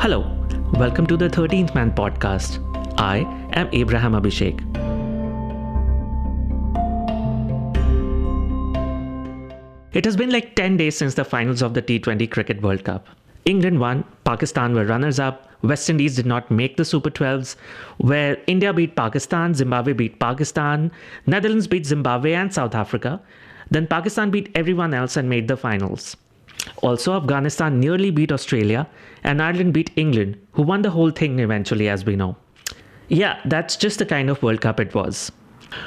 Hello, welcome to the 13th Man podcast. I am Abraham Abhishek. It has been like 10 days since the finals of the T20 Cricket World Cup. England won, Pakistan were runners-up, West Indies did not make the Super 12s, where India beat Pakistan, Zimbabwe beat Pakistan, Netherlands beat Zimbabwe and South Africa. Then Pakistan beat everyone else and made the finals. Also, Afghanistan nearly beat Australia and Ireland beat England, who won the whole thing eventually, as we know. Yeah, that's just the kind of World Cup it was.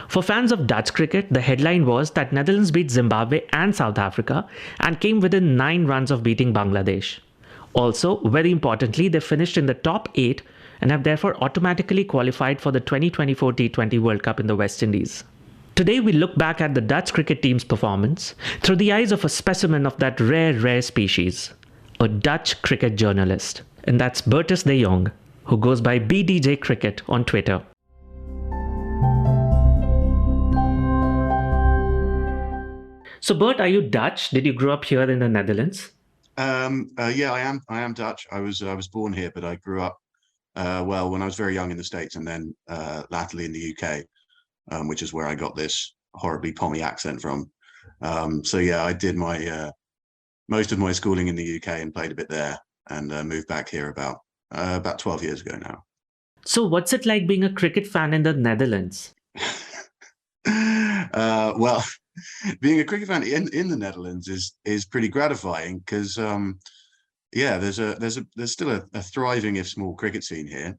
For fans of Dutch cricket, the headline was that Netherlands beat Zimbabwe and South Africa and came within 9 runs of beating Bangladesh. Also, very importantly, they finished in the top 8 and have therefore automatically qualified for the 2024 T20 World Cup in the West Indies. Today we look back at the Dutch cricket team's performance through the eyes of a specimen of that rare species, a Dutch cricket journalist. And that's Bertus de Jong, who goes by BDJ Cricket on Twitter. So Bert, are you Dutch? Did you grow up here in the Netherlands? Yeah, I am Dutch. I was born here, but I grew up when I was very young in the States, and then latterly in the UK. Which is where I got this horribly Pommy accent from. So yeah, I did my most of my schooling in the UK and played a bit there, and moved back here about 12 years ago now. So what's it like being a cricket fan in the Netherlands? Well, being a cricket fan in the Netherlands is pretty gratifying because yeah, there's still a thriving, if small, cricket scene here.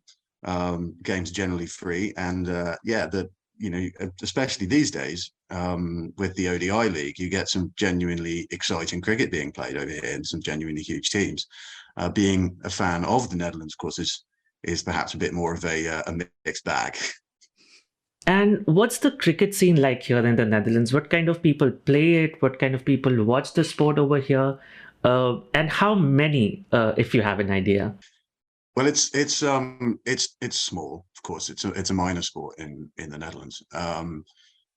Games are generally free, and yeah, especially these days, with the ODI League, you get some genuinely exciting cricket being played over here and some genuinely huge teams. Being a fan of the Netherlands, of course, is perhaps a bit more of a mixed bag. And what's the cricket scene like here in the Netherlands? What kind of people play it? What kind of people watch the sport over here? And how many, if you have an idea? Well, it's small, of course. It's a minor sport in the Netherlands,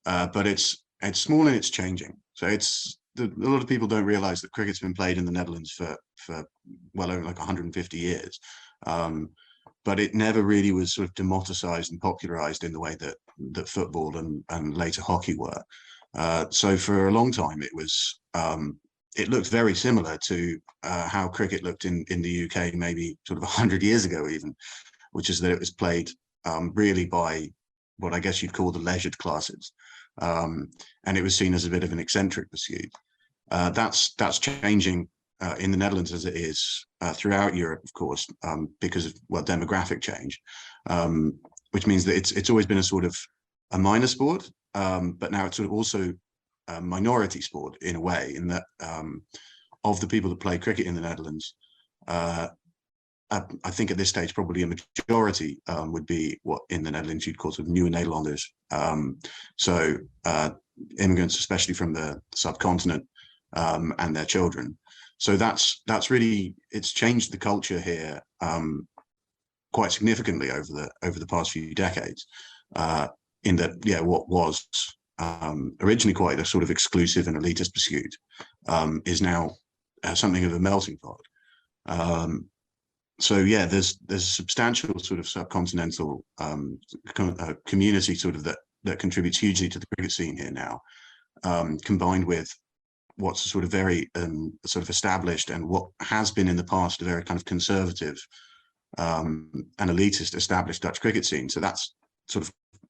but it's small and it's changing. So a lot of people don't realise that cricket's been played in the Netherlands for well over like 150 years, but it never really was sort of democratized and popularized in the way that football and later hockey were. So for a long time, it looked very similar to how cricket looked in the UK maybe sort of 100 years ago even, which is that it was played really by what I guess you'd call the leisured classes. And it was seen as a bit of an eccentric pursuit. That's changing in the Netherlands as it is throughout Europe, of course, because of demographic change, which means that it's always been a sort of a minor sport, but now it's sort of also a minority sport in a way, in that of the people that play cricket in the Netherlands, I think at this stage probably a majority would be what in the Netherlands you'd call sort of Nieuwe Nederlanders. So immigrants, especially from the subcontinent, and their children. So that's really, it's changed the culture here quite significantly over the past few decades. In that, yeah, what was originally quite a sort of exclusive and elitist pursuit is now something of a melting pot. So yeah, there's a substantial sort of subcontinental community sort of that contributes hugely to the cricket scene here now, combined with what's a sort of very sort of established and what has been in the past a very kind of conservative and elitist established Dutch cricket scene. So that's sort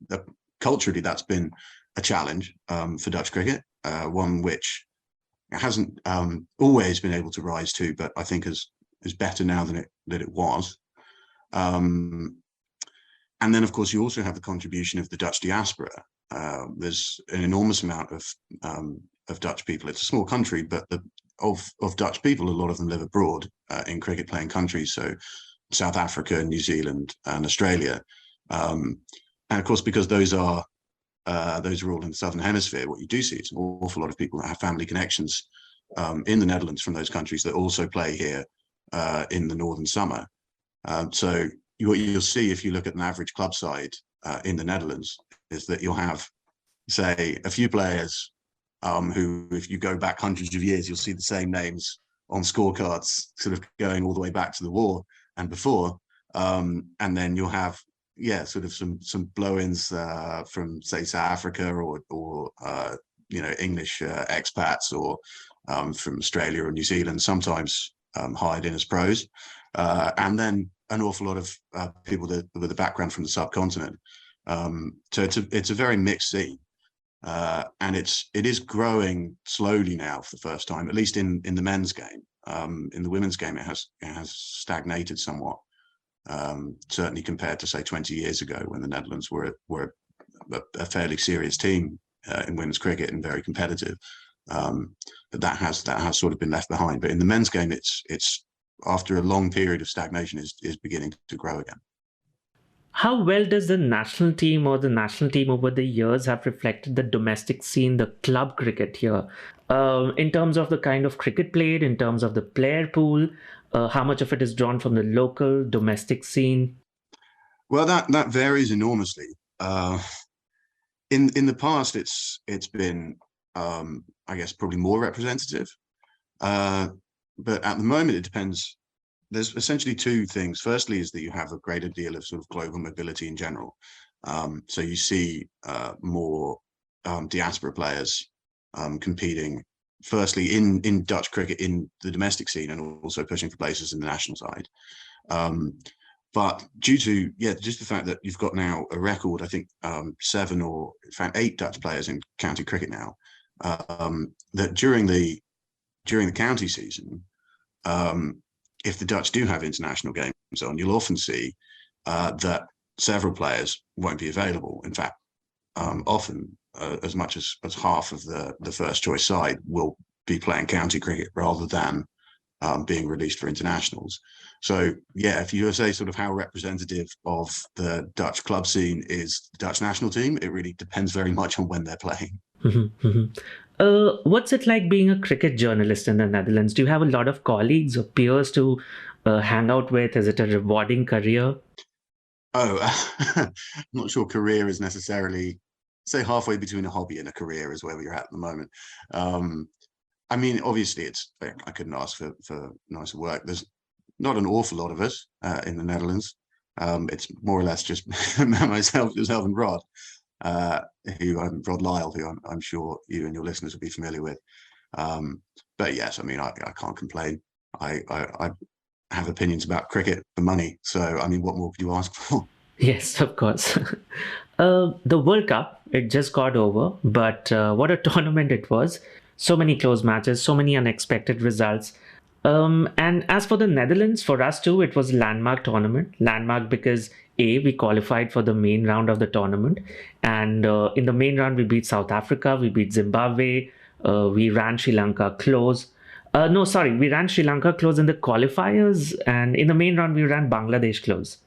of culturally that's been a challenge for Dutch cricket, one which hasn't always been able to rise to, but I think is better now than it was. And then, of course, you also have the contribution of the Dutch diaspora. There's an enormous amount of Dutch people. It's a small country, but of Dutch people, a lot of them live abroad in cricket-playing countries, so South Africa, New Zealand, and Australia. And of course, because those are all in the Southern Hemisphere, what you do see is an awful lot of people that have family connections in the Netherlands from those countries that also play here in the northern summer. So what you'll see if you look at an average club side in the Netherlands is that you'll have, say, a few players who, if you go back hundreds of years, you'll see the same names on scorecards, sort of going all the way back to the war. and before. And then you'll have sort of some blow-ins from say South Africa or English expats or from Australia or New Zealand, sometimes hired in as pros, and then an awful lot of people with a background from the subcontinent. So it's a very mixed scene. And it is growing slowly now for the first time, at least in the men's game. In the women's game, it has stagnated somewhat, certainly compared to say 20 years ago when the Netherlands were a fairly serious team in women's cricket and very competitive. But that has sort of been left behind. But in the men's game, it's after a long period of stagnation is beginning to grow again. How well does the national team or the national team over the years have reflected the domestic scene, the club cricket here, in terms of the kind of cricket played, in terms of the player pool, how much of it is drawn from the local domestic scene? Well, that varies enormously. In the past, it's been I guess probably more representative, but at the moment it depends. There's essentially two things. Firstly is that you have a greater deal of sort of global mobility in general. So you see more diaspora players competing, firstly in Dutch cricket in the domestic scene and also pushing for places in the national side. But due to just the fact that you've got now a record, I think 7 or in fact 8 Dutch players in county cricket now, that during the county season, if the Dutch do have international games on, you'll often see that several players won't be available. In fact, often as much as half of the first choice side will be playing county cricket rather than being released for internationals. So if you say sort of how representative of the Dutch club scene is the Dutch national team, it really depends very much on when they're playing. What's it like being a cricket journalist in the Netherlands? Do you have a lot of colleagues or peers to hang out with? Is it a rewarding career? Oh, I'm not sure career is necessarily, say halfway between a hobby and a career is where we're at the moment. I mean, obviously, I couldn't ask for nicer work. There's not an awful lot of us in the Netherlands. It's more or less just myself, yourself, and Rod, Rod Lyle, who I'm sure you and your listeners will be familiar with. But yes, I mean, I can't complain. I have opinions about cricket for money. So, I mean, what more could you ask for? Yes, of course. The World Cup, it just got over, but what a tournament it was. So many close matches, so many unexpected results. And as for the Netherlands, for us too, it was a landmark tournament. Landmark because we qualified for the main round of the tournament. And in the main round, we beat South Africa, we beat Zimbabwe, we ran Sri Lanka close. We ran Sri Lanka close in the qualifiers. And in the main round, we ran Bangladesh close.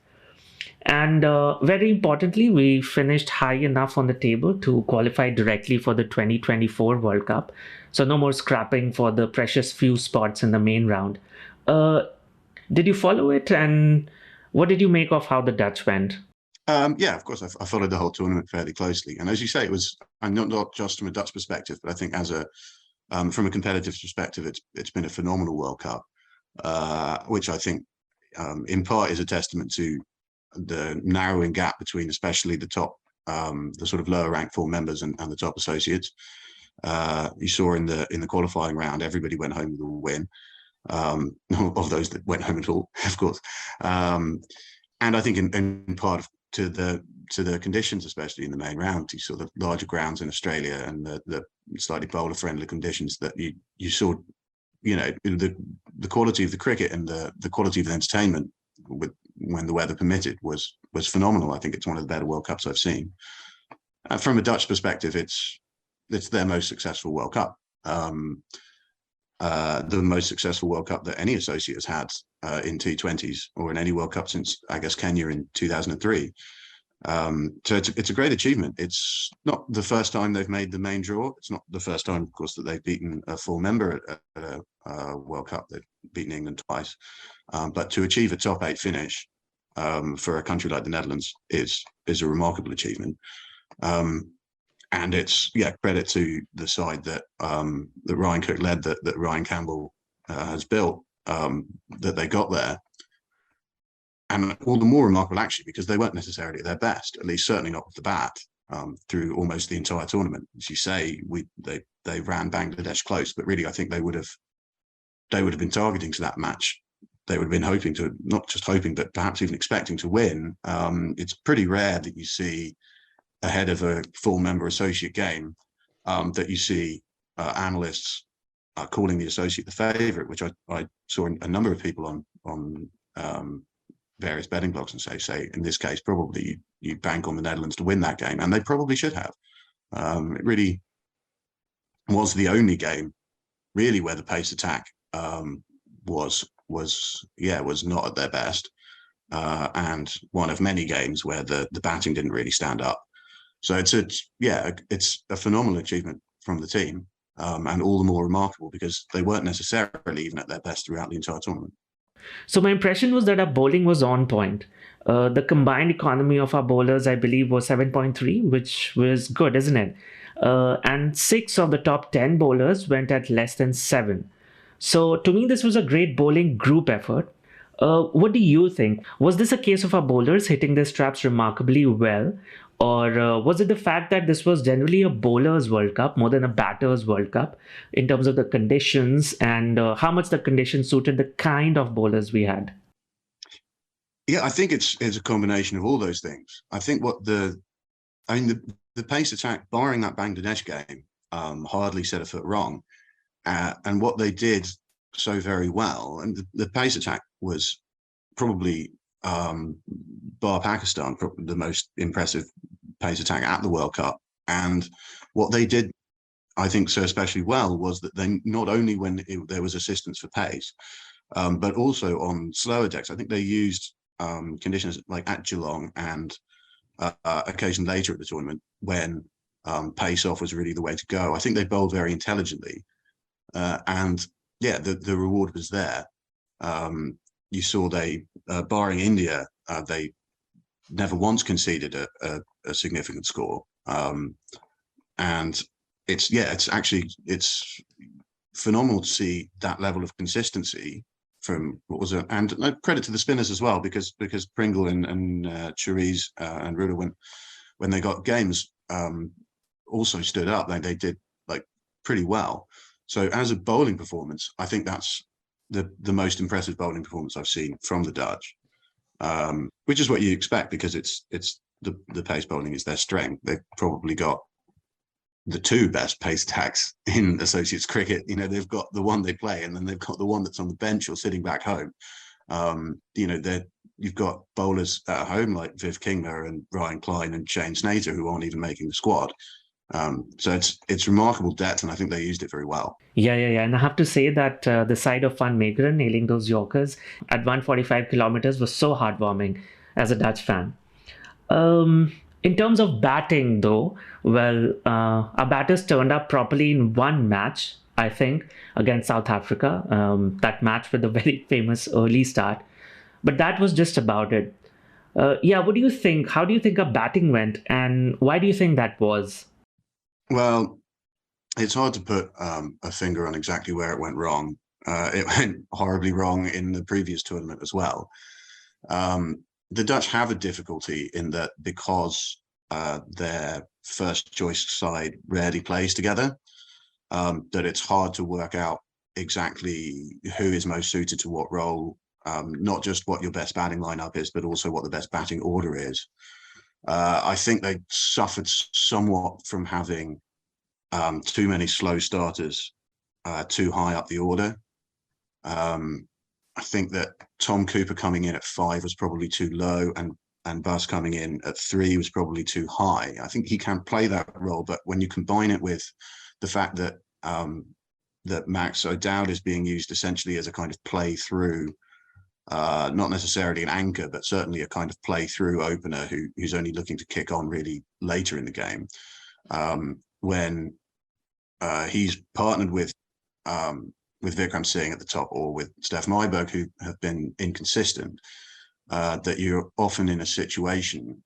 And very importantly, we finished high enough on the table to qualify directly for the 2024 World Cup. So no more scrapping for the precious few spots in the main round. Did you follow it? And what did you make of how the Dutch went? Yeah, of course, I followed the whole tournament fairly closely. And as you say, it was not just from a Dutch perspective, but I think from a competitive perspective, it's been a phenomenal World Cup, which I think in part is a testament to the narrowing gap between especially the top, the sort of lower ranked 4 members and the top associates. You saw in the qualifying round, everybody went home with a win, of those that went home at all, of course. And I think in part to the conditions, especially in the main round, you saw the larger grounds in Australia and the slightly bowler friendly conditions that you saw, the quality of the cricket and the quality of the entertainment when the weather permitted was phenomenal. I think it's one of the better World Cups I've seen. From a Dutch perspective, it's their most successful World Cup, the most successful World Cup that any associate has had in T20s or in any World Cup since, I guess, Kenya in 2003. So it's a great achievement. It's not the first time they've made the main draw. It's not the first time, of course, that they've beaten a full member at a World Cup. They've beaten England twice. But to achieve a top 8 finish for a country like the Netherlands is a remarkable achievement. And it's credit to the side that Ryan Cook led, that Ryan Campbell has built, that they got there. and all the more remarkable actually because they weren't necessarily at their best, at least certainly not with the bat, through almost the entire tournament. As you say, they ran Bangladesh close, but really I think they would have been targeting to that match. They would have been hoping to, not just hoping, but perhaps even expecting to win. It's pretty rare that you see ahead of a full member associate game that you see analysts calling the associate the favourite, which I saw a number of people on various betting blogs and say in this case probably you bank on the Netherlands to win that game, and they probably should have. It really was the only game really where the pace attack was not at their best, and one of many games where the batting didn't really stand up. So it's a phenomenal achievement from the team, and all the more remarkable because they weren't necessarily even at their best throughout the entire tournament. So my impression was that our bowling was on point. The combined economy of our bowlers, I believe, was 7.3, which was good, isn't it? And 6 of the top 10 bowlers went at less than 7. So to me, this was a great bowling group effort. What do you think? Was this a case of our bowlers hitting their straps remarkably well? Or was it the fact that this was generally a bowler's World Cup more than a batter's World Cup in terms of the conditions and how much the conditions suited the kind of bowlers we had? Yeah, I think it's a combination of all those things. I think the pace attack, barring that Bangladesh game, hardly set a foot wrong. And what they did so very well, and the pace attack was probably, bar Pakistan, the most impressive pace attack at the World Cup. And what they did, I think, so especially well was that they not only when there was assistance for pace, but also on slower decks. I think they used conditions like at Geelong and occasion later at the tournament when pace off was really the way to go. I think they bowled very intelligently, and yeah, the reward was there. You saw they, barring India, they never once conceded a significant score, and it's phenomenal to see that level of consistency from what was and no credit to the spinners as well, because Pringle and Cherise and Ruda when they got games also stood up. They did like pretty well. So as a bowling performance, I think that's the most impressive bowling performance I've seen from the Dutch, which is what you expect because it's the pace bowling is their strength. They've probably got the 2 best pace attacks in associates cricket. You know, they've got the one they play, and then they've got the one that's on the bench or sitting back home. You've got bowlers at home like Viv Kingma and Ryan Klein and Shane Snater who aren't even making the squad. So it's remarkable depth, and I think they used it very well. Yeah. And I have to say that the side of Van Meegeren nailing those Yorkers at 145 kilometers was so heartwarming as a Dutch fan. In terms of batting, though, well, our batters turned up properly in one match, I think, against South Africa. That match with a very famous early start. But that was just about it. What do you think? How do you think our batting went? And why do you think that was? Well, it's hard to put a finger on exactly where it went wrong. It went horribly wrong in the previous tournament as well. The Dutch have a difficulty in that because their first choice side rarely plays together, that it's hard to work out exactly who is most suited to what role, not just what your best batting lineup is, but also what the best batting order is. I think they suffered somewhat from having too many slow starters too high up the order. I think that Tom Cooper coming in at 5 was probably too low, and Bus coming in at 3 was probably too high. I think he can play that role, but when you combine it with the fact that that Max O'Dowd is being used essentially as a kind of play through, not necessarily an anchor, but certainly a kind of play through opener who's only looking to kick on really later in the game. When he's partnered with Vikram Singh at the top or with Steph Myberg, who have been inconsistent, that you're often in a situation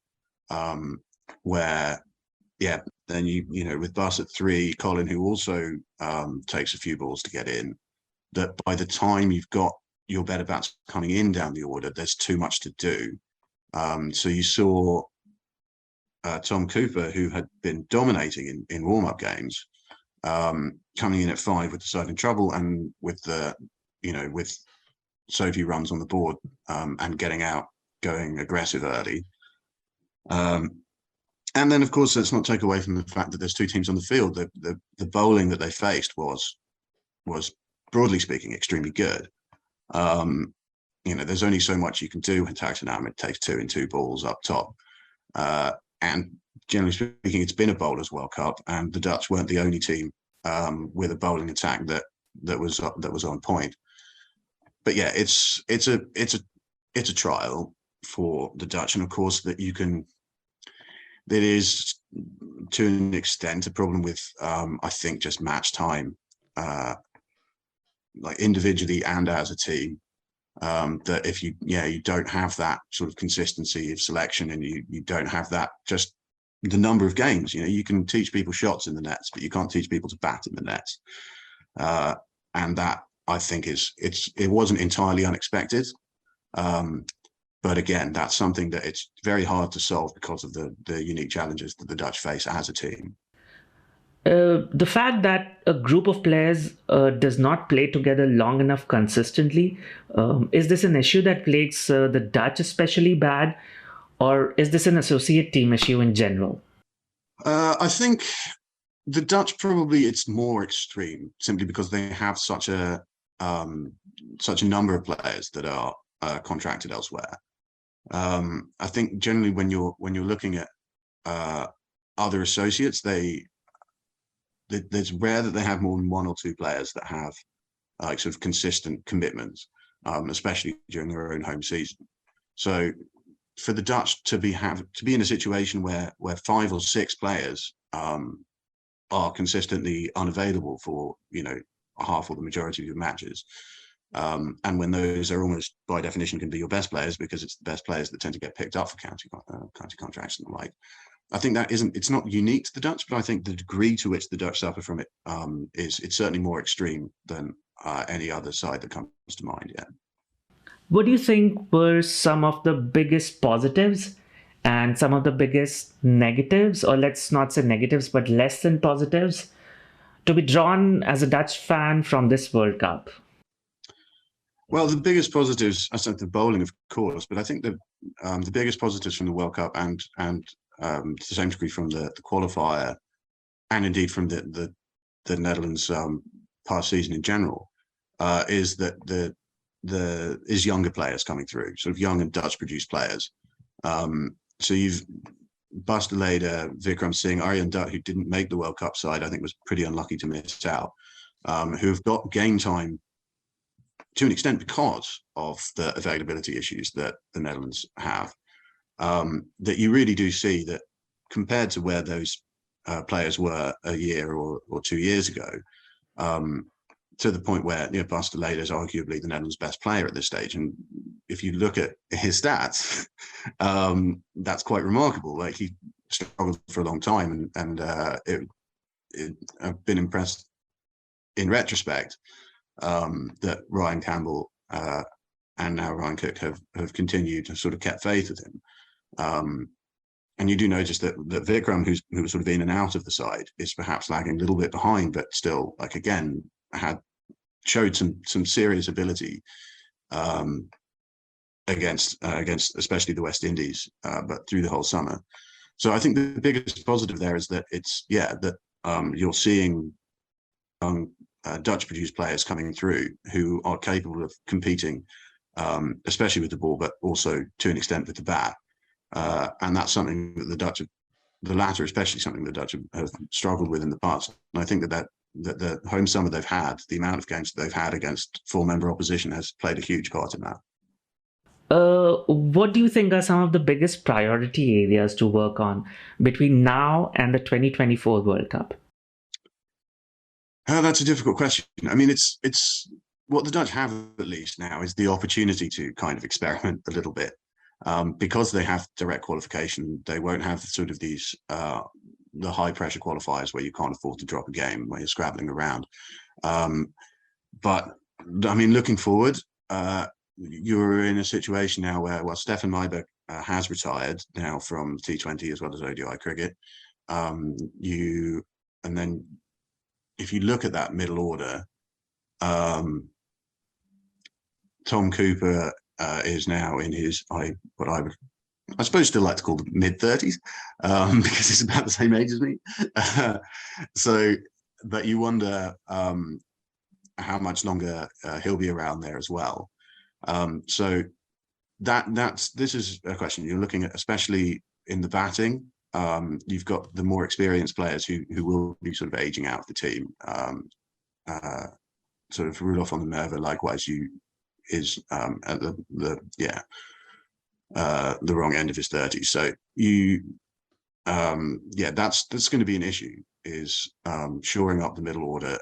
where, then with Bus at 3, Colin, who also takes a few balls to get in, that by the time you've got your better bats coming in down the order, there's too much to do. So you saw Tom Cooper, who had been dominating in warm-up games, coming in at 5 with the side in trouble, and with with so few runs on the board, and getting out, going aggressive early. And then, of course, let's not take away from the fact that there's two teams on the field. The bowling that they faced was broadly speaking extremely good. There's only so much you can do when Taxon Ahmed takes 2 in 2 balls up top. And generally speaking, it's been a bowler's World Cup, and the Dutch weren't the only team with a bowling attack that was on point. But yeah, it's a trial for the Dutch, and of course that is to an extent a problem with I think just match time, like individually and as a team. That if you don't have that sort of consistency of selection, and you don't have that, just the number of games, you can teach people shots in the nets, but you can't teach people to bat in the nets. And that, I think, it wasn't entirely unexpected. But again, that's something that it's very hard to solve because of the unique challenges that the Dutch face as a team. The fact that a group of players does not play together long enough consistently, is this an issue that plagues the Dutch especially bad, or is this an associate team issue in general? I think the Dutch, probably it's more extreme, simply because they have such a number of players that are contracted elsewhere. I think generally when you're looking at other associates, it's rare that they have more than 1 or 2 players that have sort of consistent commitments, especially during their own home season. So for the Dutch to be in a situation where 5 or 6 players are consistently unavailable for half or the majority of your matches, and when those are almost by definition can be your best players, because it's the best players that tend to get picked up for county contracts and the like. I think it's not unique to the Dutch, but I think the degree to which the Dutch suffer from it it's certainly more extreme than any other side that comes to mind. Yeah. What do you think were some of the biggest positives and some of the biggest negatives, or let's not say negatives, but less than positives, to be drawn as a Dutch fan from this World Cup? Well, the biggest positives, I said the bowling, of course, but I think the biggest positives from the World Cup, and to the same degree from the qualifier, and indeed from the Netherlands past season in general, is that is younger players coming through, sort of young and Dutch produced players. So you've Bastelader, Vikram Singh, Aryan Dutt, who didn't make the World Cup side, I think was pretty unlucky to miss out, who have got game time to an extent because of the availability issues that the Netherlands have. That you really do see that compared to where those players were a year or 2 years ago, to the point where Bastelader is arguably the Netherlands' best player at this stage. And if you look at his stats, that's quite remarkable. Like, he struggled for a long time, and I've been impressed in retrospect that Ryan Campbell and now Ryan Cook have continued to sort of kept faith with him. And you do notice that Vikram, who's sort of in and out of the side, is perhaps lagging a little bit behind, but still, like, again, showed some serious ability against especially the West Indies, but through the whole summer. So I think the biggest positive there is that you're seeing Dutch produced players coming through who are capable of competing, especially with the ball, but also to an extent with the bat. And that's something that the latter especially, something the Dutch have struggled with in the past. And I think that the home summer they've had, the amount of games that they've had against full member opposition, has played a huge part in that. What do you think are some of the biggest priority areas to work on between now and the 2024 World Cup? That's a difficult question. I mean, it's what the Dutch have at least now is the opportunity to kind of experiment a little bit. Because they have direct qualification, they won't have sort of these the high pressure qualifiers where you can't afford to drop a game, where you're scrabbling around. But I mean, looking forward, you're in a situation now where, well, Stefan Myburgh has retired now from T20 as well as ODI cricket. And then if you look at that middle order, Tom Cooper is now in his what I suppose still like to call the mid-30s, because he's about the same age as me. So, but you wonder how much longer he'll be around there as well. So this is a question you're looking at, especially in the batting. You've got the more experienced players who will be sort of aging out of the team. Sort of Rudolph on the Merva, likewise, is at the wrong end of his 30s. So that's going to be an issue, is shoring up the middle order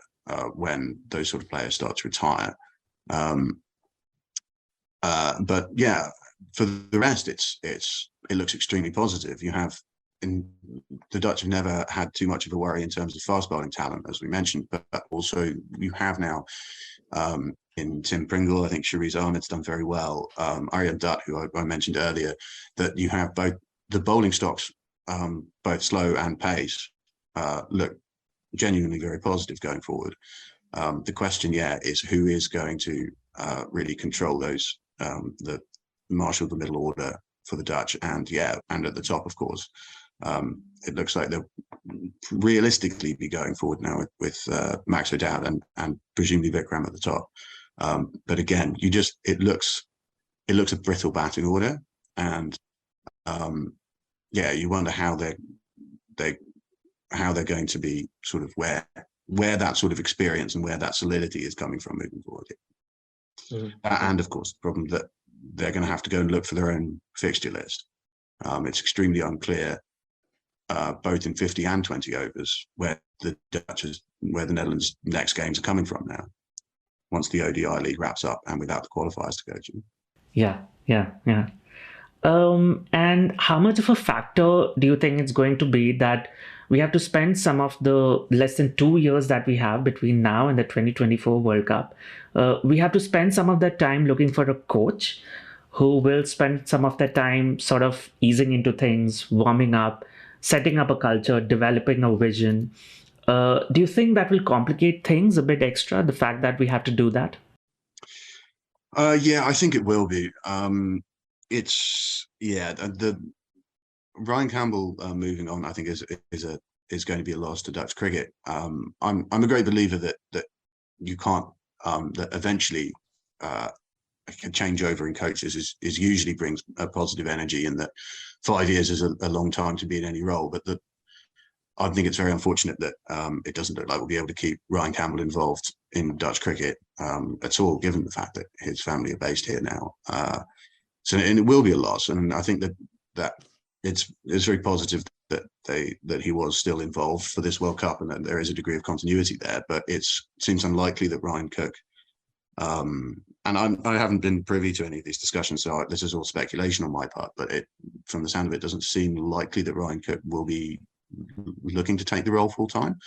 when those sort of players start to retire. But yeah, for the rest, it looks extremely positive. The Dutch have never had too much of a worry in terms of fast bowling talent, as we mentioned, but also you have now in Tim Pringle, I think Sharice Ahmed's done very well. Aryan Dutt, who I mentioned earlier, that you have both the bowling stocks, both slow and pace, look genuinely very positive going forward. The question, is who is going to really control those, the marshal the middle order for the Dutch, and at the top, of course. It looks like they'll realistically be going forward now with Max O'Dowd and presumably Vikram at the top. But again, it looks a brittle batting order, and you wonder how they're going to be sort of where that sort of experience and where that solidity is coming from moving forward. And of course, the problem that they're going to have to go and look for their own fixture list. It's extremely unclear, both in 50 and 20 overs, where the Netherlands' next games are coming from now, once the ODI league wraps up and without the qualifiers to go to. Yeah. And how much of a factor do you think it's going to be that we have to spend some of the less than 2 years that we have between now and the 2024 World Cup? We have to spend some of that time looking for a coach who will spend some of that time sort of easing into things, warming up, setting up a culture, developing a vision. Do you think that will complicate things a bit extra, the fact that we have to do that? I think it will be. The Ryan Campbell moving on, I think, is going to be a loss to Dutch cricket. I'm a great believer that you can't that eventually a changeover in coaches is usually brings a positive energy, and that 5 years is a long time to be in any role. But I think it's very unfortunate that it doesn't look like we'll be able to keep Ryan Campbell involved in Dutch cricket at all, given the fact that his family are based here now. And it will be a loss, and I think that it's very positive that he was still involved for this World Cup, and that there is a degree of continuity there. But it seems unlikely that Ryan Cook, and I haven't been privy to any of these discussions, so this is all speculation on my part. But from the sound of it, doesn't seem likely that Ryan Cook will be looking to take the role full time.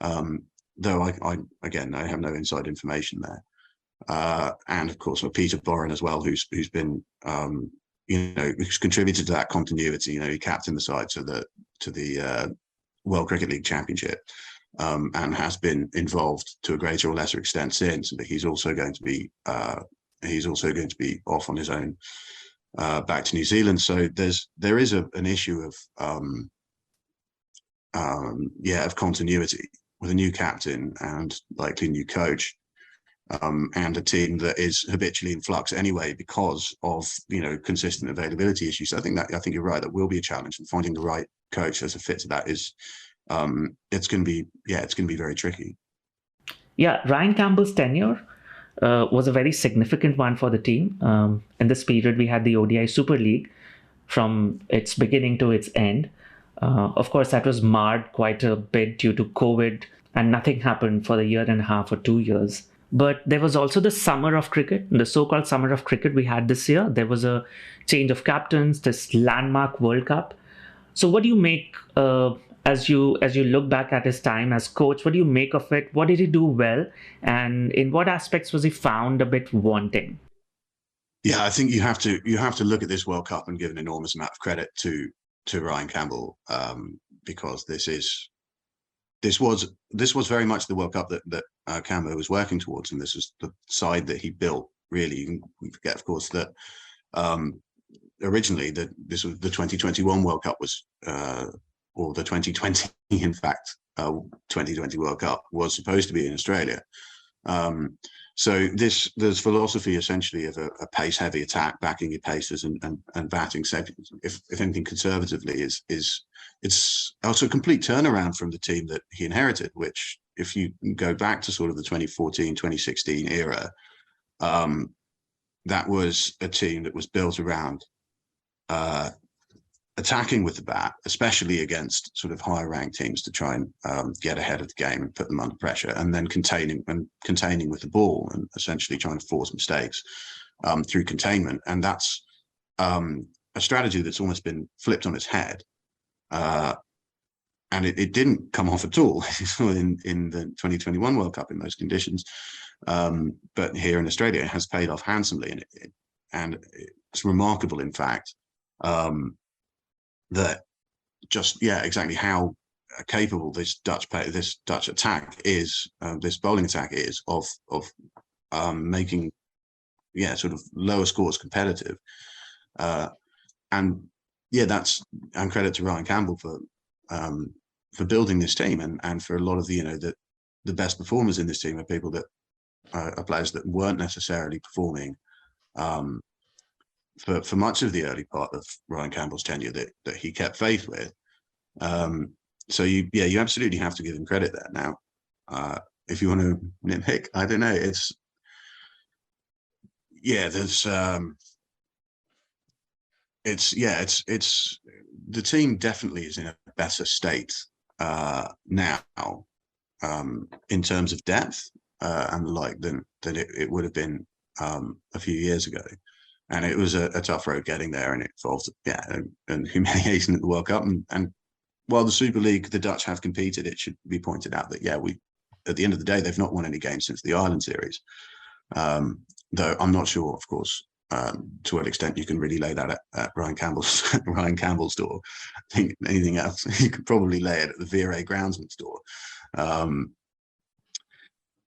Though I have no inside information there. And of course, Peter Boren as well, who's been who's contributed to that continuity. He captained the side to the World Cricket League Championship, and has been involved to a greater or lesser extent since. But he's also going to be off on his own back to New Zealand. So there is an issue of continuity with a new captain and likely new coach. And a team that is habitually in flux anyway because of consistent availability issues. So I think you're right. That will be a challenge, and finding the right coach as a fit to that is it's going to be very tricky. Yeah, Ryan Campbell's tenure was a very significant one for the team. In this period, we had the ODI Super League from its beginning to its end. Of course, that was marred quite a bit due to COVID, and nothing happened for a year and a half or 2 years. But there was also the summer of cricket, the so-called summer of cricket we had this year. There was a change of captains, this landmark World Cup. So what do you make, as you look back at his time as coach, what do you make of it? What did he do well? And in what aspects was he found a bit wanting? Yeah, I think you have to look at this World Cup and give an enormous amount of credit to Ryan Campbell, because this was very much the World Cup that Campbell was working towards, and this is the side that he built. Really, you can forget, of course, that originally this was the 2021 World Cup or the 2020, in fact, 2020 World Cup was supposed to be in Australia. So there's philosophy essentially of a pace-heavy attack, backing your paces and batting. So if anything conservatively it's also a complete turnaround from the team that he inherited, which if you go back to sort of the 2014, 2016 era, that was a team that was built around attacking with the bat, especially against sort of higher ranked teams to try and get ahead of the game and put them under pressure, and then containing with the ball and essentially trying to force mistakes through containment. And that's a strategy that's almost been flipped on its head. And it didn't come off at all in the 2021 World Cup in those conditions. But here in Australia, it has paid off handsomely. And it's remarkable, in fact, that just, yeah, exactly how capable this Dutch attack is, this bowling attack is of making, yeah, sort of lower scores competitive. And yeah, and credit to Ryan Campbell for building this team, and for a lot of the best performers in this team are people that are players that weren't necessarily performing for much of the early part of Ryan Campbell's tenure that he kept faith with. So you absolutely have to give him credit there. Now, if you want to nitpick, I don't know. It's the team definitely is in a better state now in terms of depth and like than it would have been a few years ago. And it was a tough road getting there, and it involved and humiliation at the World Cup. And while the Super League, the Dutch have competed, it should be pointed out that at the end of the day, they've not won any games since the Ireland series. Though I'm not sure, of course, to what extent you can really lay that at Ryan Campbell's door. I think anything else, you could probably lay it at the Vire groundsman's door.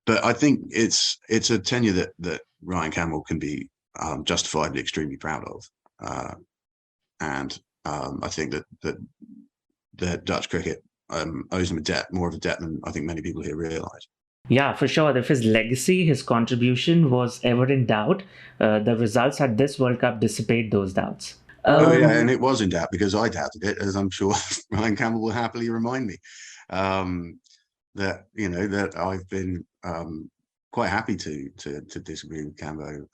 But I think it's a tenure that Ryan Campbell can be justifiably extremely proud of. And I think that Dutch cricket owes him more of a debt than I think many people here realise. Yeah, for sure. If his legacy, his contribution was ever in doubt, the results at this World Cup dissipate those doubts. And it was in doubt because I doubted it, as I'm sure Ryan Campbell will happily remind me. That I've been quite happy to disagree with Cambo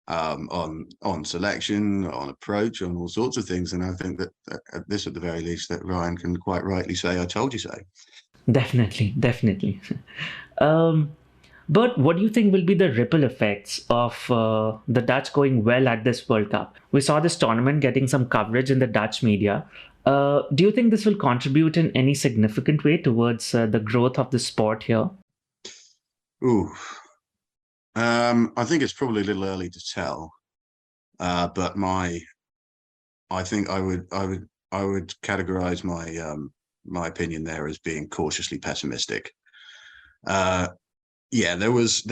on selection, on approach, on all sorts of things. And I think that at the very least, that Ryan can quite rightly say, "I told you so." Definitely. But what do you think will be the ripple effects of the Dutch going well at this World Cup? We saw this tournament getting some coverage in the Dutch media. Do you think this will contribute in any significant way towards the growth of the sport here? I think it's probably a little early to tell, but I think I would categorize my opinion there as being cautiously pessimistic. There was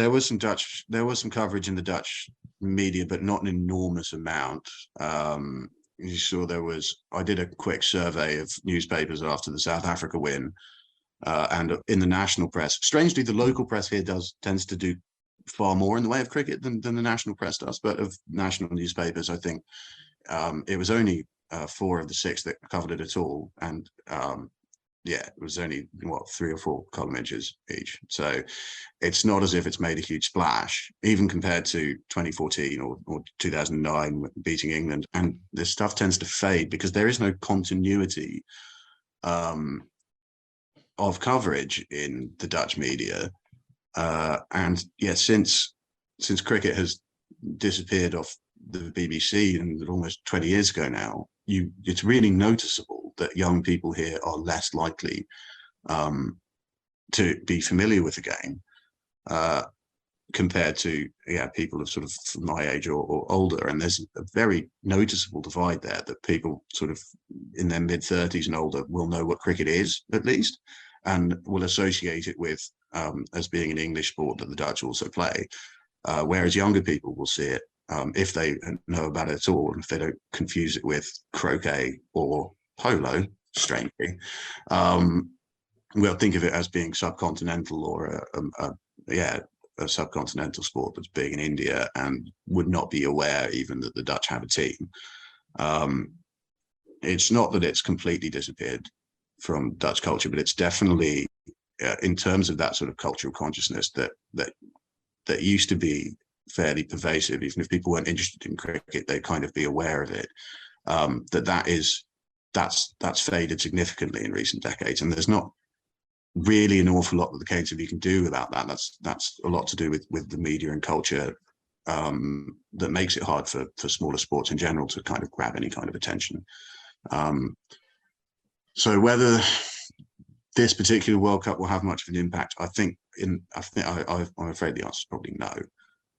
some coverage in the Dutch media, but not an enormous amount. You saw I did a quick survey of newspapers after the South Africa win, and in the national press. Strangely, the local press here tends to do far more in the way of cricket than the national press does. But of national newspapers, I think it was only 4 of the 6 that covered it at all, and it was only 3 or 4 column inches each. So it's not as if it's made a huge splash, even compared to 2014 or 2009 beating England. And this stuff tends to fade because there is no continuity of coverage in the Dutch media. Since cricket has disappeared off the BBC and almost 20 years ago now, it's really noticeable that young people here are less likely to be familiar with the game. compared to people of sort of my age or older, and there's a very noticeable divide there, that people sort of in their mid-30s and older will know what cricket is, at least, and will associate it with as being an English sport that the Dutch also play, whereas younger people will see it, if they know about it at all, and if they don't confuse it with croquet or polo, strangely, we'll think of it as being subcontinental, or a subcontinental sport that's big in India, and would not be aware even that the Dutch have a team. It's not that it's completely disappeared from Dutch culture, but it's definitely, in terms of that sort of cultural consciousness that used to be fairly pervasive, even if people weren't interested in cricket, they'd kind of be aware of it. That's faded significantly in recent decades, and there's not really an awful lot that the KTV can do about that. That's a lot to do with the media and culture, that makes it hard for smaller sports in general to kind of grab any kind of attention. So whether this particular World Cup will have much of an impact, I'm afraid the answer is probably no.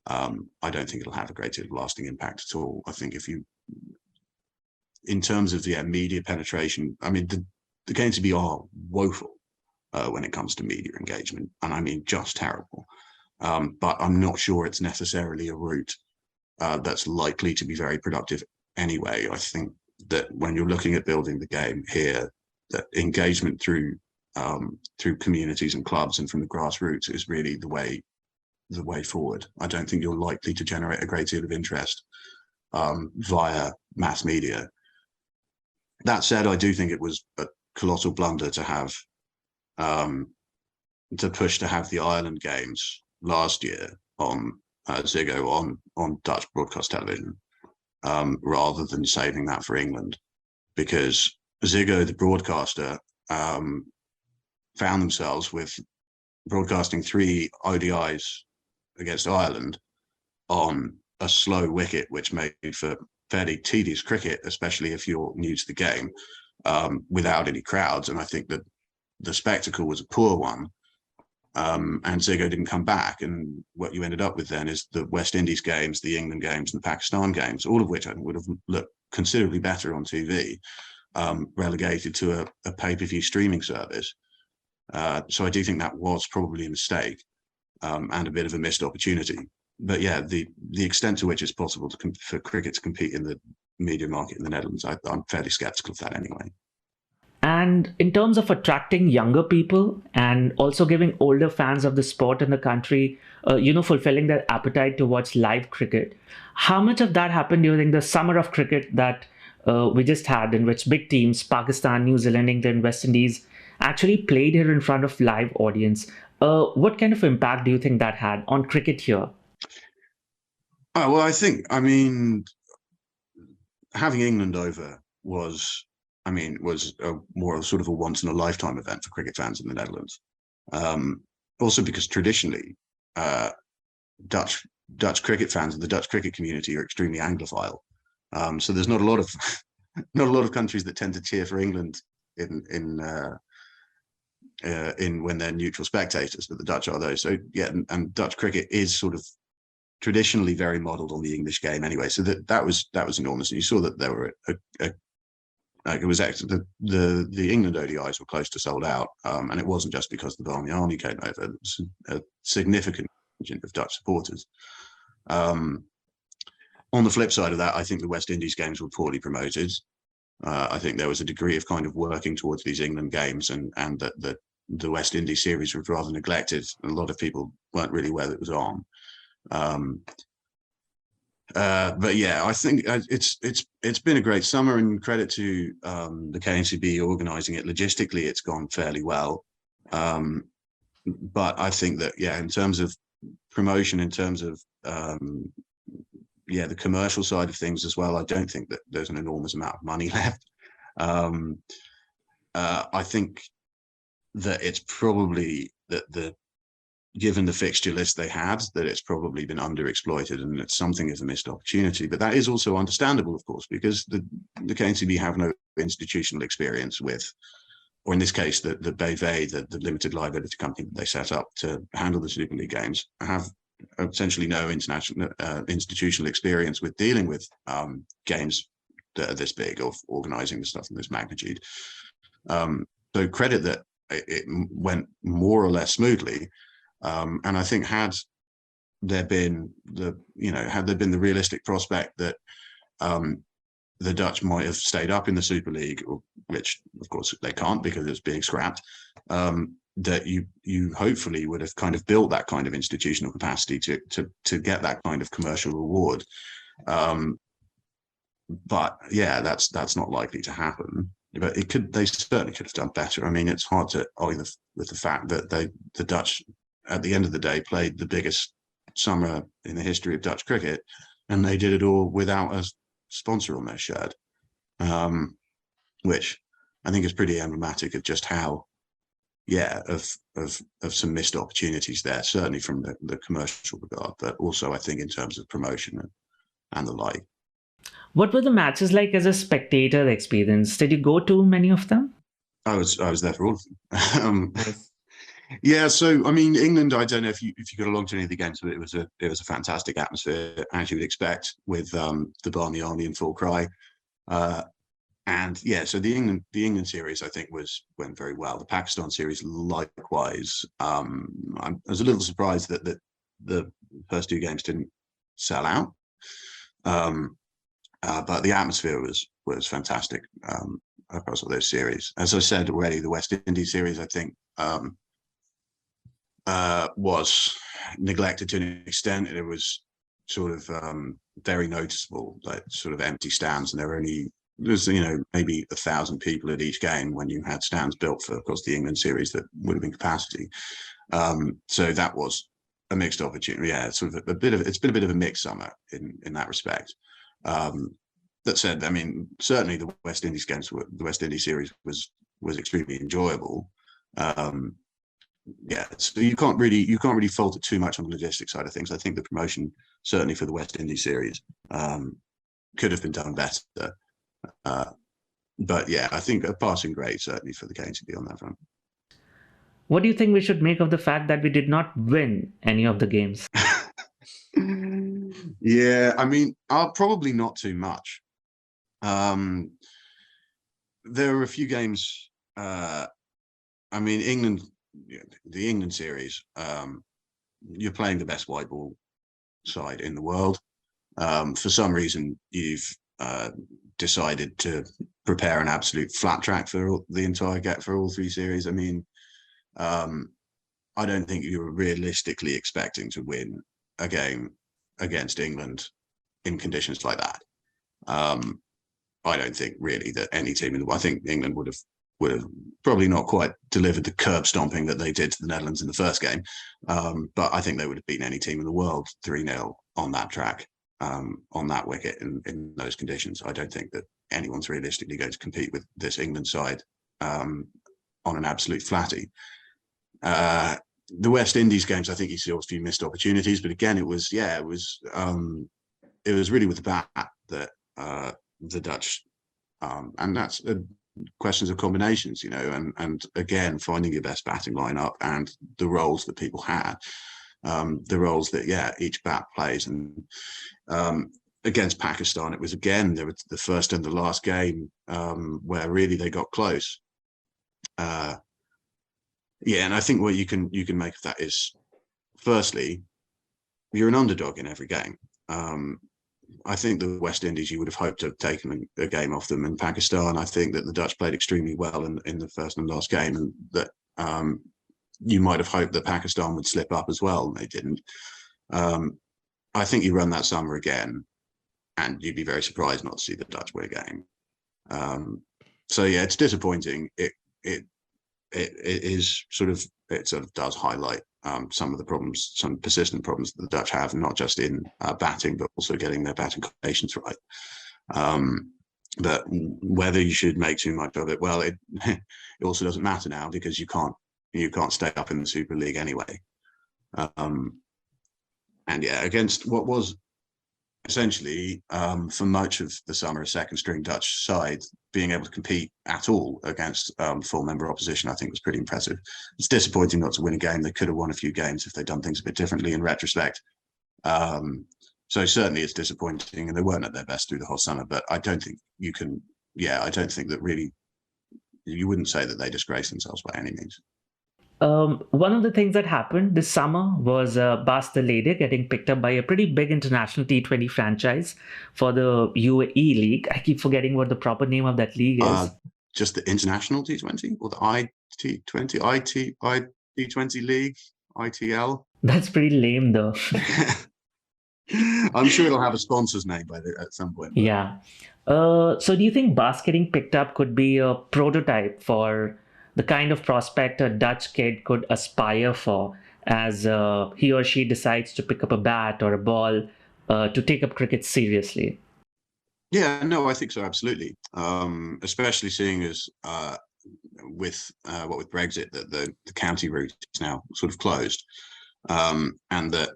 I don't think it'll have a great deal of lasting impact at all. I think in terms of media penetration, I mean, the KTV are woeful when it comes to media engagement, and I mean just terrible. But I'm not sure it's necessarily a route that's likely to be very productive anyway. I think that when you're looking at building the game here, that engagement through communities and clubs and from the grassroots is really the way forward. I don't think you're likely to generate a great deal of interest via mass media. That said, I do think it was a colossal blunder to have to push to have the Ireland games last year on Ziggo on Dutch broadcast television, rather than saving that for England, because Ziggo, the broadcaster, found themselves with broadcasting 3 ODIs against Ireland on a slow wicket, which made for fairly tedious cricket, especially if you're new to the game, without any crowds. And I think that the spectacle was a poor one, and Ziggo didn't come back. And what you ended up with then is the West Indies games, the England games, and the Pakistan games, all of which I think would have looked considerably better on TV, relegated to a pay-per-view streaming service. So I do think that was probably a mistake, and a bit of a missed opportunity. But yeah, the extent to which it's possible for cricket to compete in the media market in the Netherlands, I'm fairly skeptical of that anyway. And in terms of attracting younger people and also giving older fans of the sport in the country, fulfilling their appetite to watch live cricket, how much of that happened during the summer of cricket that we just had, in which big teams, Pakistan, New Zealand, England, West Indies, actually played here in front of live audience? What kind of impact do you think that had on cricket here? Oh, well, I mean, having England over was more sort of a once in a lifetime event for cricket fans in the Netherlands. Also because traditionally, Dutch cricket fans and the Dutch cricket community are extremely Anglophile. So there's not a lot of countries that tend to cheer for England in when they're neutral spectators, but the Dutch are those. So yeah, and Dutch cricket is sort of traditionally very modelled on the English game anyway. So that was enormous. And you saw that there were it was actually the England ODIs were close to sold out, and it wasn't just because the Barmy Army came over. It was a significant contingent of Dutch supporters. On the flip side of that, I think the West Indies games were poorly promoted. I think there was a degree of kind of working towards these England games, and that the West Indies series was rather neglected. A lot of people weren't really aware that it was on. But yeah, I think it's been a great summer, and credit to the KNCB organising it. Logistically, it's gone fairly well. But I think that in terms of promotion, in terms of the commercial side of things as well, I don't think that there's an enormous amount of money left. I think that it's probably that given the fixture list they had, that it's probably been underexploited, and it's something of a missed opportunity. But that is also understandable, of course, because the KNCB have no institutional experience with, or in this case, the BV, the limited liability company that they set up to handle the Super League games, have essentially no international institutional experience with dealing with games that are this big, of organising the stuff in this magnitude. So credit that it went more or less smoothly, and I think had there been the realistic prospect that the Dutch might have stayed up in the Super League, which of course they can't because it's being scrapped, that you hopefully would have kind of built that kind of institutional capacity to get that kind of commercial reward. But yeah, that's not likely to happen. But they certainly could have done better. I mean, it's hard to argue with the fact that the Dutch, at the end of the day, played the biggest summer in the history of Dutch cricket, and they did it all without a sponsor on their shirt, which I think is pretty emblematic of just how, of some missed opportunities there, certainly from the commercial regard, but also I think in terms of promotion and the like. What were the matches like as a spectator experience? Did you go to many of them? I was there for all of them. Nice. Yeah, so I mean, England. I don't know if you got along to any of the games, but it was a fantastic atmosphere, as you would expect, with the Barmy Army in full cry. And yeah, so the England series I think went very well. The Pakistan series likewise. I was a little surprised that the first two games didn't sell out. But the atmosphere was fantastic across all those series. As I said already, the West Indies series, I think, was neglected to an extent. It was sort of very noticeable, like sort of empty stands, and there was maybe 1,000 people at each game when you had stands built for, of course, the England series that would have been capacity. So that was a mixed opportunity. Yeah, it's sort of it's been a bit of a mixed summer in that respect. That said, I mean, certainly the West Indies games, the West Indies series was extremely enjoyable. Yeah, so you can't really fault it too much on the logistics side of things. I think the promotion, certainly for the West Indies series, could have been done better. But yeah, I think a passing grade certainly for the game to be on that front. What do you think we should make of the fact that we did not win any of the games? Yeah, I mean, probably not too much. There are a few games. I mean, England, the England series. You're playing the best white ball side in the world. For some reason, you've decided to prepare an absolute flat track for all three series. I mean, I don't think you were realistically expecting to win a game against England in conditions like that. I don't think really that any team in the world, I think England would have probably not quite delivered the curb stomping that they did to the Netherlands in the first game. But I think they would have beaten any team in the world 3-0 on that track, on that wicket in those conditions. I don't think that anyone's realistically going to compete with this England side on an absolute flatty. The West Indies games, I think you saw a few missed opportunities, but again, it was really with the bat that the Dutch, and that's questions of combinations, and again, finding your best batting lineup and the roles that people had, the roles that each bat plays. And against Pakistan, it was again there was the first and the last game where really they got close. And I think what you can make of that is, firstly, you're an underdog in every game. I think the West Indies, you would have hoped to have taken a game off them. And Pakistan, I think that the Dutch played extremely well in the first and last game, and that you might have hoped that Pakistan would slip up as well, and they didn't. I think you run that summer again, and you'd be very surprised not to see the Dutch win a game. So yeah, it's disappointing. It sort of does highlight some of the problems, some persistent problems that the Dutch have, not just in batting, but also getting their batting combinations right. But whether you should make too much of it, well, it also doesn't matter now, because you can't stay up in the Super League anyway. And yeah, against what was essentially, for much of the summer, a second-string Dutch side being able to compete at all against full-member opposition, I think was pretty impressive. It's disappointing not to win a game. They could have won a few games if they'd done things a bit differently in retrospect. So certainly it's disappointing, and they weren't at their best through the whole summer. But I don't think you can. Yeah, I don't think that really. You wouldn't say that they disgrace themselves by any means. One of the things that happened this summer was Bas de Leede getting picked up by a pretty big international T20 franchise for the UAE League. I keep forgetting what the proper name of that league is. Just the International T20 or the IT20, T20 League, ITL? That's pretty lame, though. I'm sure it'll have a sponsor's name at some point. But. Yeah. So do you think Bas getting picked up could be a prototype for the kind of prospect a Dutch kid could aspire for as he or she decides to pick up a bat or a ball to take up cricket seriously? Yeah, no, I think so, absolutely. Especially seeing as with Brexit, that the county route is now sort of closed, and that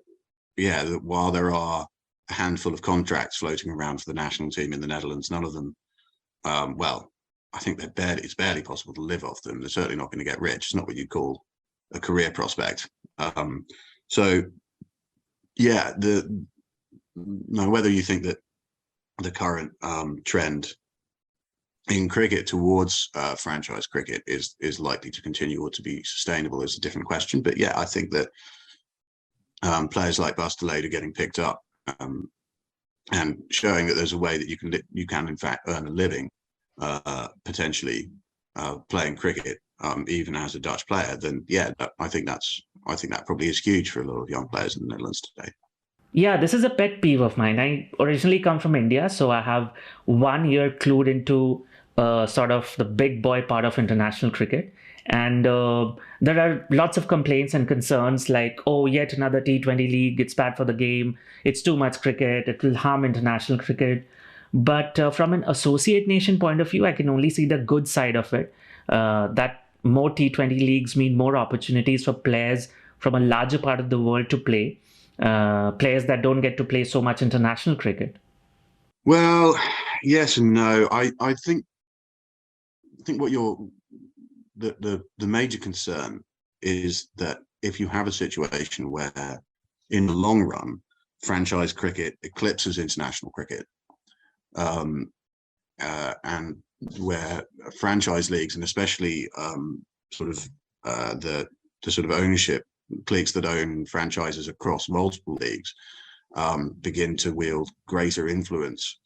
while there are a handful of contracts floating around for the national team in the Netherlands, none of them, I think it's barely possible to live off them. They're certainly not going to get rich. It's not what you'd call a career prospect. So, yeah, whether you think that the current trend in cricket towards franchise cricket is likely to continue or to be sustainable is a different question. But yeah, I think that players like Bas de Leede getting picked up and showing that there's a way that you can in fact earn a living potentially playing cricket even as a Dutch player, then yeah, I think that probably is huge for a lot of young players in the Netherlands today. Yeah, this is a pet peeve of mine. I originally come from India, so I have 1 year clued into sort of the big boy part of international cricket. And there are lots of complaints and concerns like, oh, yet another T20 league, it's bad for the game, it's too much cricket, it will harm international cricket. But from an associate nation point of view, I can only see the good side of it, that more T20 leagues mean more opportunities for players from a larger part of the world to play. Players that don't get to play so much international cricket. Well, yes and no. I think what the major concern is that if you have a situation where in the long run franchise cricket eclipses international cricket, and where franchise leagues, and especially the sort of ownership cliques that own franchises across multiple leagues begin to wield greater influence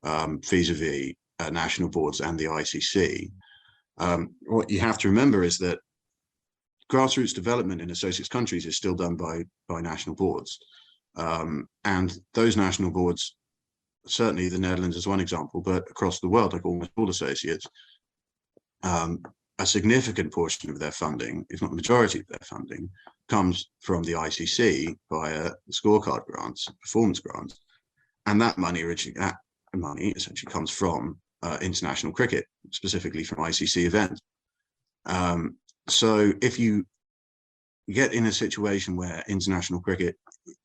vis-a-vis national boards and the ICC. What you have to remember is that grassroots development in associates countries is still done by national boards, and those national boards, certainly the Netherlands is one example, but across the world, like almost all associates, a significant portion of their funding, if not the majority of their funding, comes from the ICC via scorecard grants, performance grants, and that money essentially comes from international cricket, specifically from ICC events. So if you get in a situation where international cricket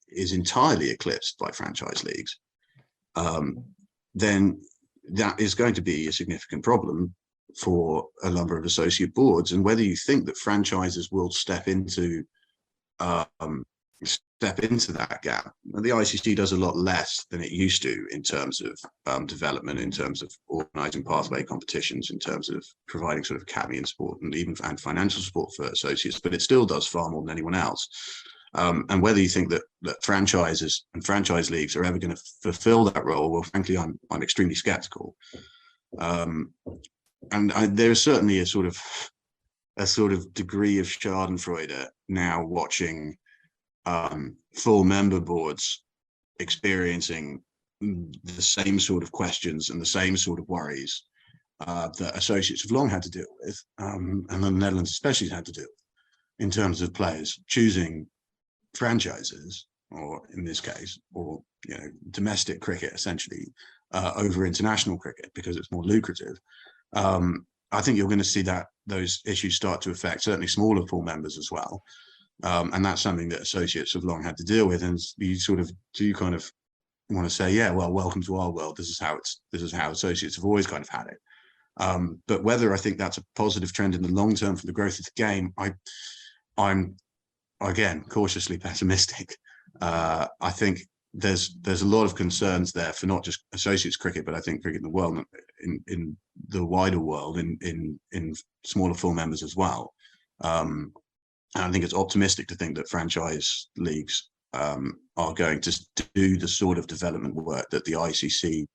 is entirely eclipsed by franchise leagues, then that is going to be a significant problem for a number of associate boards. And whether you think that franchises will step into that gap, the ICC does a lot less than it used to in terms of development, in terms of organising pathway competitions, in terms of providing sort of academy and support and financial support for associates, but it still does far more than anyone else. And whether you think that franchises and franchise leagues are ever going to fulfill that role, well, frankly, I'm extremely skeptical. And there's certainly a sort of degree of Schadenfreude now watching full member boards experiencing the same sort of questions and the same sort of worries that associates have long had to deal with, and the Netherlands especially had to deal with, in terms of players choosing franchises, or in this case, or domestic cricket essentially, over international cricket because it's more lucrative. I think you're going to see that those issues start to affect certainly smaller pool members as well, and that's something that associates have long had to deal with. And you sort of do kind of want to say, yeah, well, welcome to our world. This is how associates have always kind of had it. But whether I think that's a positive trend in the long term for the growth of the game, I'm again cautiously pessimistic. I think there's a lot of concerns there for not just associates cricket, but I think cricket in the world, in the wider world, in smaller full members as well. And I think it's optimistic to think that franchise leagues are going to do the sort of development work that the ICC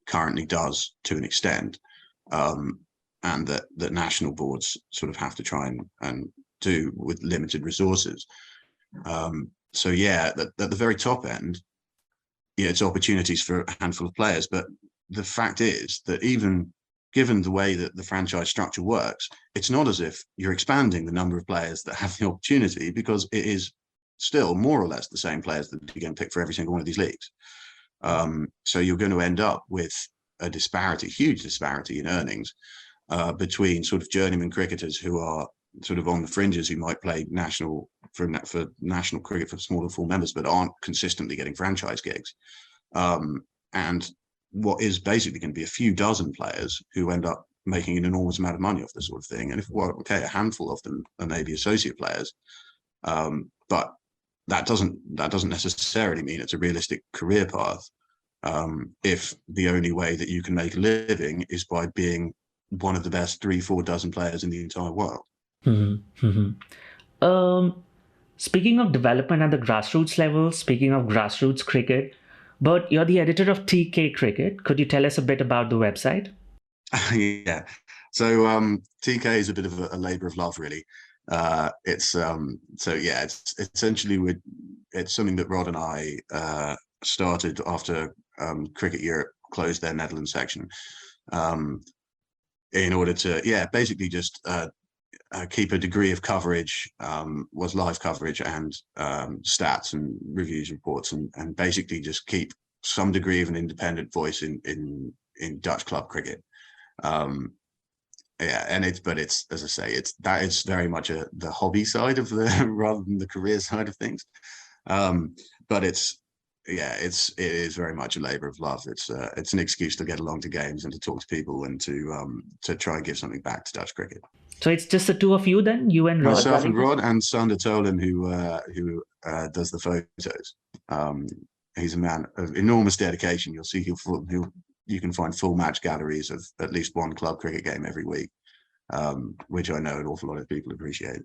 currently does to an extent, and that national boards sort of have to try and do with limited resources. So yeah, at the very top end, yeah, it's opportunities for a handful of players. But the fact is that even given the way that the franchise structure works, it's not as if you're expanding the number of players that have the opportunity, because it is still more or less the same players that you're going to pick for every single one of these leagues. So you're going to end up with a huge disparity in earnings between sort of journeyman cricketers who are sort of on the fringes, who might play for national cricket for smaller full members, but aren't consistently getting franchise gigs. And what is basically going to be a few dozen players who end up making an enormous amount of money off this sort of thing. And a handful of them are maybe associate players, but that doesn't necessarily mean it's a realistic career path. If the only way that you can make a living is by being one of the best 3-4 dozen players in the entire world. Mm-hmm. Speaking of development at the grassroots level, speaking of grassroots cricket, but you're the editor of TK Cricket. Could you tell us a bit about the website? Yeah. So TK is a bit of a labor of love, really. It's essentially it's something that Rod and I started after Cricket Europe closed their Netherlands section, in order to basically just keep a degree of coverage, was live coverage and stats and reviews, reports, and basically just keep some degree of an independent voice in Dutch club cricket. But it's, as I say, that is very much the hobby side of rather than the career side of things. But it is very much a labor of love. It's an excuse to get along to games and to talk to people and to try and give something back to Dutch cricket. So it's just the two of you then, you and Rod? Myself and Rod, and Sander Tolan, who does the photos. He's a man of enormous dedication. You'll see you can find full match galleries of at least one club cricket game every week, which I know an awful lot of people appreciate.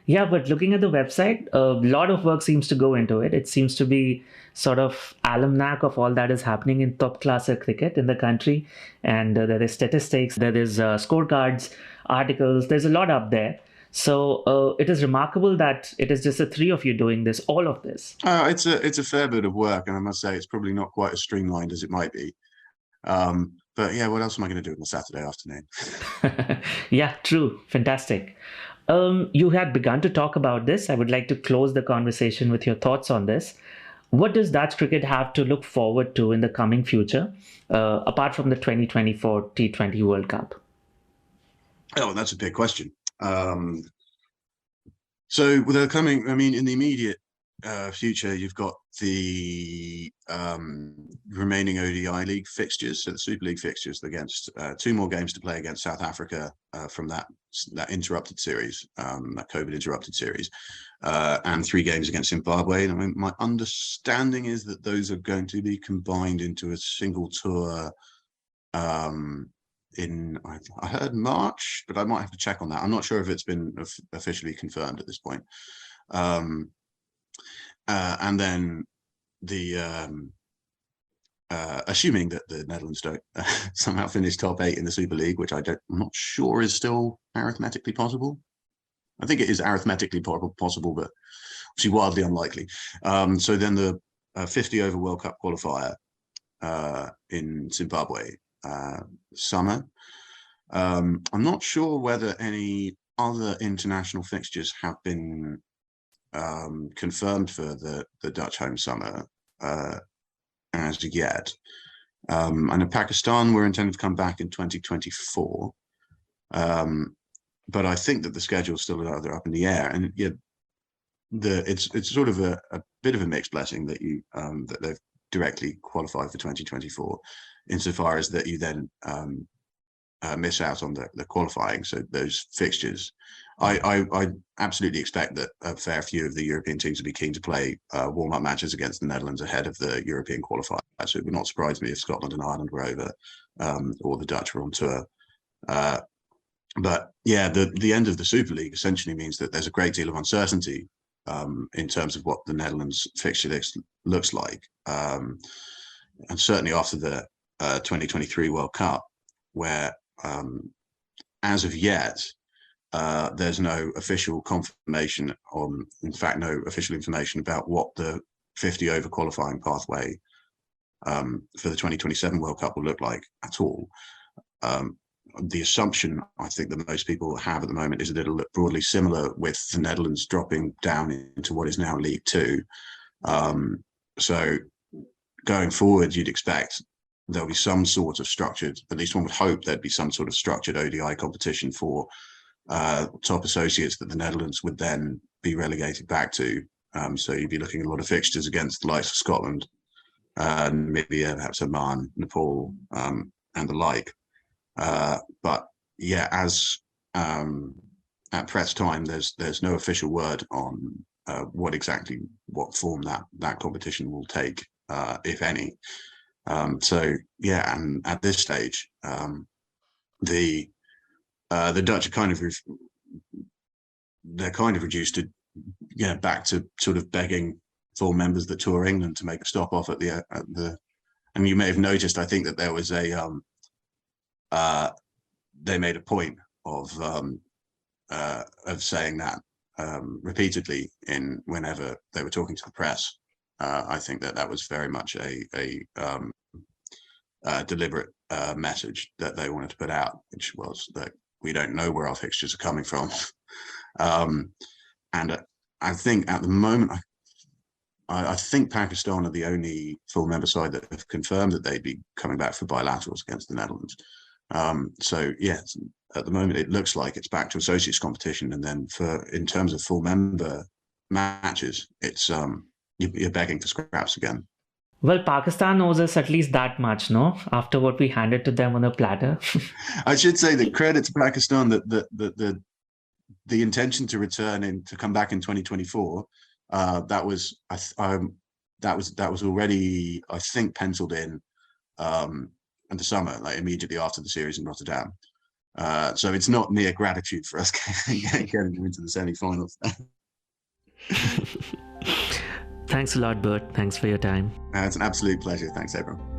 Yeah, but looking at the website, a lot of work seems to go into it. It seems to be sort of almanac of all that is happening in top class cricket in the country. And there is statistics, there is scorecards, articles, there's a lot up there. So it is remarkable that it is just the three of you doing all of this. It's a fair bit of work, and I must say it's probably not quite as streamlined as it might be. But yeah, what else am I going to do on a Saturday afternoon? Yeah, true. Fantastic. You had begun to talk about this. I would like to close the conversation with your thoughts on this. What does Dutch cricket have to look forward to in the coming future, apart from the 2024 T20 World Cup? Oh, that's a big question. So in the immediate future, you've got the remaining ODI League fixtures, so the Super League fixtures against 2 more games to play against South Africa from that interrupted series, that COVID interrupted series, and 3 games against Zimbabwe. And I mean, my understanding is that those are going to be combined into a single tour I heard March, but I might have to check on that. I'm not sure if it's been officially confirmed at this point. And then assuming that the Netherlands don't somehow finish top 8 in the Super League, which I'm not sure is still arithmetically possible. I think it is arithmetically possible, but obviously wildly unlikely. So then the 50 over World Cup qualifier in Zimbabwe summer. I'm not sure whether any other international fixtures have been confirmed for the Dutch home summer as yet. And in Pakistan, we're intended to come back in 2024. But I think that the schedule is still rather up in the air. And it's sort of a bit of a mixed blessing that that they've directly qualified for 2024, insofar as that you then miss out on the qualifying. So those fixtures, I absolutely expect that a fair few of the European teams will be keen to play warm-up matches against the Netherlands ahead of the European qualifier. So it would not surprise me if Scotland and Ireland were over, or the Dutch were on tour. But yeah, the end of the Super League essentially means that there's a great deal of uncertainty in terms of what the Netherlands fixture list looks like. And certainly after the 2023 World Cup, where as of yet, there's no official confirmation on, in fact, no official information about what the 50 over qualifying pathway for the 2027 World Cup will look like at all. The assumption I think that most people have at the moment is that it'll look broadly similar, with the Netherlands dropping down into what is now League Two. So going forward, you'd expect there'll be some sort of structured, at least one would hope there'd be some sort of structured ODI competition for top associates that the Netherlands would then be relegated back to. So you'd be looking at a lot of fixtures against the likes of Scotland, maybe perhaps Oman, Nepal, and the like. But yeah, as at press time, there's no official word on what form that competition will take, if any. So yeah, and at this stage, the Dutch are they're kind of reduced to back to sort of begging full members that tour England to make a stop off at the. And you may have noticed, I think, that there was they made a point of saying that repeatedly whenever they were talking to the press. I think that was very much a deliberate message that they wanted to put out, which was that we don't know where our fixtures are coming from. And I think at the moment, I think Pakistan are the only full member side that have confirmed that they'd be coming back for bilaterals against the Netherlands. So yeah, at the moment it looks like it's back to associates competition, and then in terms of full member matches, it's you're begging for scraps again. Well, Pakistan owes us at least that much, no? After what we handed to them on a platter. I should say that credit to Pakistan that the intention to return to come back in 2024, that was already, I think, penciled in the summer, like immediately after the series in Rotterdam. So it's not mere gratitude for us getting into the semi-finals. Thanks a lot, Bert. Thanks for your time. It's an absolute pleasure. Thanks, everyone.